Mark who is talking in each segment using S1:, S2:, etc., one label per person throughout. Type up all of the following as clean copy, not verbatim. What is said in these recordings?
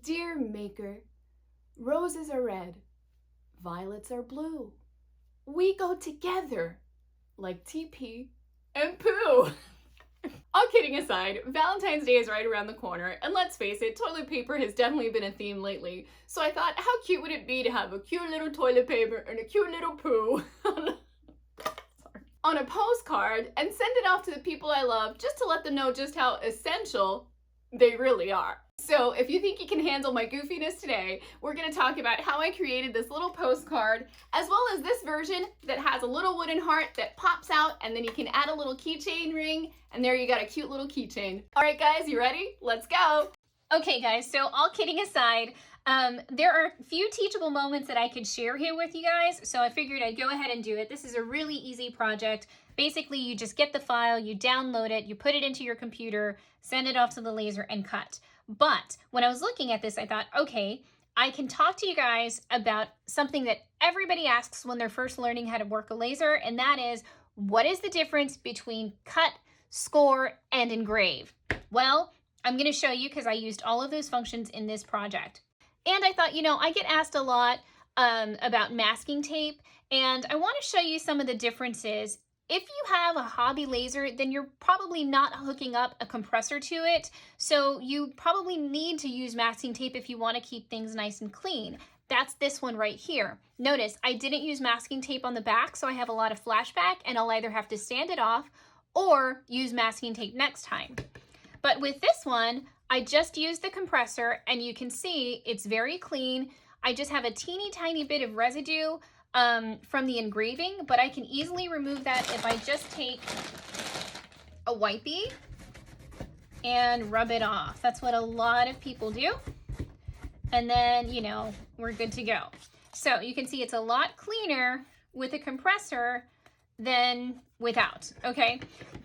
S1: Dear maker, roses are red, violets are blue. We go together like TP and poo. All kidding aside, Valentine's Day is right around the corner, and let's face it, toilet paper has definitely been a theme lately. So I thought, how cute would it be to have a cute little toilet paper and a cute little poo on a postcard and send it off to the people I love just to let them know just how essential they really are. So if you think you can handle my goofiness today, we're going to talk about how I created this little postcard, as well as this version that has a little wooden heart that pops out, and then you can add a little keychain ring, and there you got a cute little keychain. All right, guys, you ready? Let's go. Okay, guys, so all kidding aside, there are a few teachable moments that I could share here with you guys, so I figured I'd go ahead and do it. This is a really easy project. Basically, you just get the file, you download it, you put it into your computer, send it off to the laser, and cut. But when I was looking at this, I thought, okay, I can talk to you guys about something that everybody asks when they're first learning how to work a laser, and that is, what is the difference between cut, score, and engrave? Well, I'm going to show you because I used all of those functions in this project. And I thought, you know, I get asked a lot about masking tape, and I want to show you some of the differences. If you have a hobby laser, then you're probably not hooking up a compressor to it, so you probably need to use masking tape if you want to keep things nice and clean. That's this one right here. Notice I didn't use masking tape on the back, so I have a lot of flashback, and I'll either have to stand it off or use masking tape next time. But with this one, I just used the compressor, and you can see it's very clean. I just have a teeny tiny bit of residue from the engraving, but I can easily remove that if I just take a wipey and rub it off. That's what a lot of people do. And then, you know, we're good to go. So you can see it's a lot cleaner with a compressor than without, okay?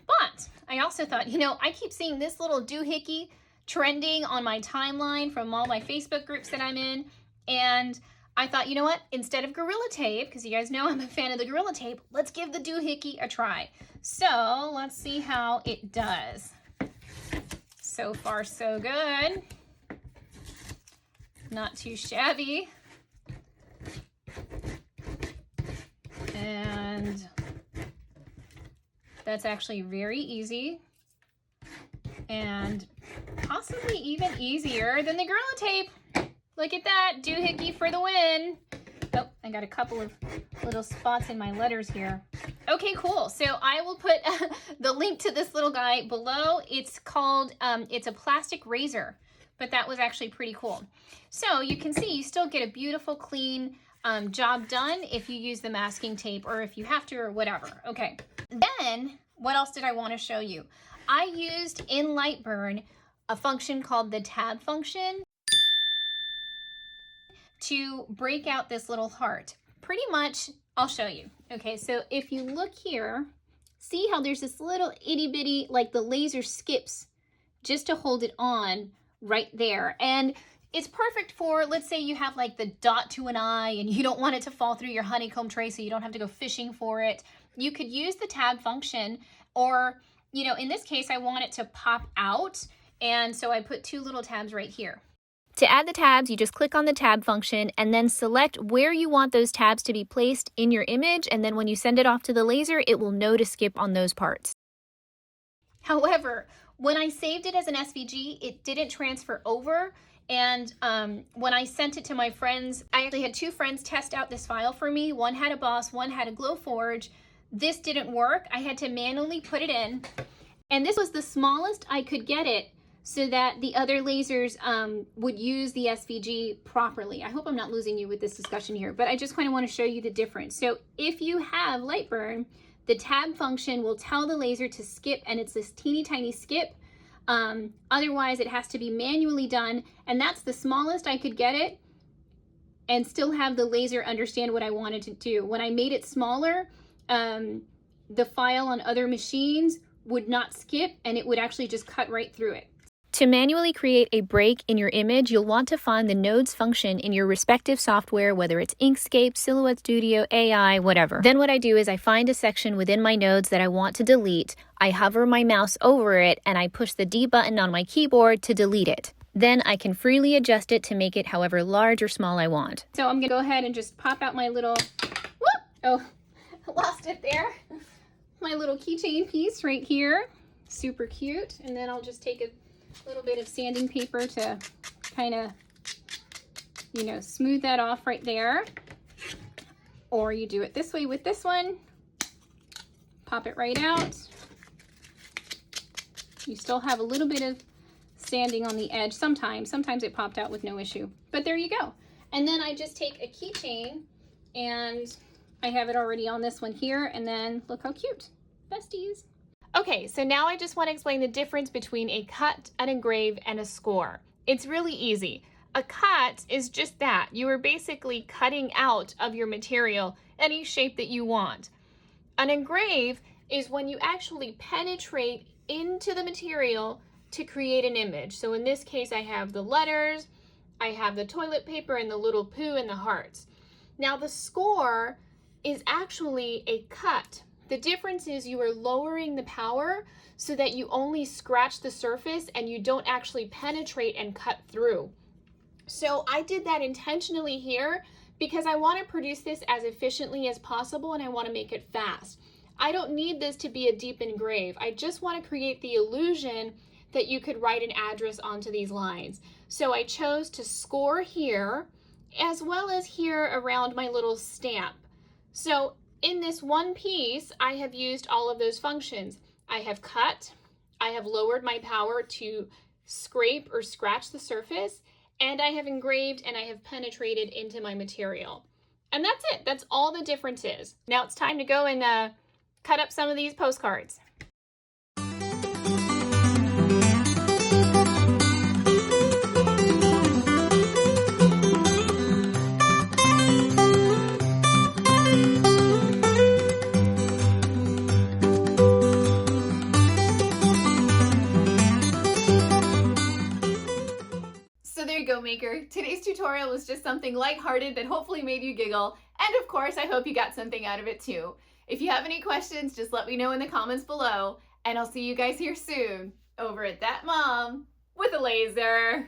S1: But I also thought, you know, I keep seeing this little doohickey trending on my timeline from all my Facebook groups that I'm in, and I thought, you know what, instead of Gorilla Tape, because you guys know I'm a fan of the Gorilla Tape, let's give the doohickey a try. So let's see how it does. So far, so good. Not too shabby. And that's actually very easy. And possibly even easier than the Gorilla Tape. Look at that, doohickey for the win. Oh, I got a couple of little spots in my letters here. Okay, cool. So I will put the link to this little guy below. It's called, it's a plastic razor, but that was actually pretty cool. So you can see you still get a beautiful, clean job done if you use the masking tape or if you have to or whatever. Okay, then what else did I want to show you? I used in Lightburn a function called the tab function to break out this little heart. Pretty much, I'll show you. Okay, so if you look here, see how there's this little itty bitty, like the laser skips just to hold it on right there. And it's perfect for, let's say you have like the dot to an eye and you don't want it to fall through your honeycomb tray so you don't have to go fishing for it. You could use the tab function, or, you know, in this case, I want it to pop out. And so I put two little tabs right here. To add the tabs, you just click on the tab function and then select where you want those tabs to be placed in your image, and then when you send it off to the laser, it will know to skip on those parts. However, when I saved it as an SVG, it didn't transfer over, and when I sent it to my friends, I actually had two friends test out this file for me. One had a Boss, one had a Glowforge. This didn't work. I had to manually put it in, and this was the smallest I could get it, so that the other lasers would use the SVG properly. I hope I'm not losing you with this discussion here, but I just kind of want to show you the difference. So if you have Lightburn, the tab function will tell the laser to skip, and it's this teeny tiny skip. Otherwise, it has to be manually done, and that's the smallest I could get it and still have the laser understand what I wanted to do. When I made it smaller, the file on other machines would not skip, and it would actually just cut right through it. To manually create a break in your image, you'll want to find the nodes function in your respective software, whether it's Inkscape, Silhouette Studio, AI, whatever. Then what I do is I find a section within my nodes that I want to delete. I hover my mouse over it and I push the D button on my keyboard to delete it.
S2: Then I can freely adjust it to make it however large or small I want.
S1: So I'm gonna go ahead and just pop out my little, whoop, oh, lost it there. My little keychain piece right here, super cute. And then I'll just take a little bit of sanding paper to kind of, you know, smooth that off right there. Or you do it this way with this one. Pop it right out. You still have a little bit of sanding on the edge sometimes. Sometimes it popped out with no issue. But there you go. And then I just take a keychain and I have it already on this one here. And then look how cute. Besties. Okay, so now I just want to explain the difference between a cut, an engrave, and a score. It's really easy. A cut is just that. You are basically cutting out of your material any shape that you want. An engrave is when you actually penetrate into the material to create an image. So in this case, I have the letters, I have the toilet paper and the little poo and the hearts. Now the score is actually a cut. The difference is you are lowering the power so that you only scratch the surface and you don't actually penetrate and cut through. So I did that intentionally here because I want to produce this as efficiently as possible and I want to make it fast. I don't need this to be a deep engrave. I just want to create the illusion that you could write an address onto these lines. So I chose to score here as well as here around my little stamp. So in this one piece, I have used all of those functions. I have cut, I have lowered my power to scrape or scratch the surface, and I have engraved and I have penetrated into my material. And that's it. That's all the difference is. Now it's time to go and cut up some of these postcards. So there you go, maker. Today's tutorial was just something lighthearted that hopefully made you giggle. And of course, I hope you got something out of it too. If you have any questions, just let me know in the comments below. And I'll see you guys here soon over at That Mom with a Laser.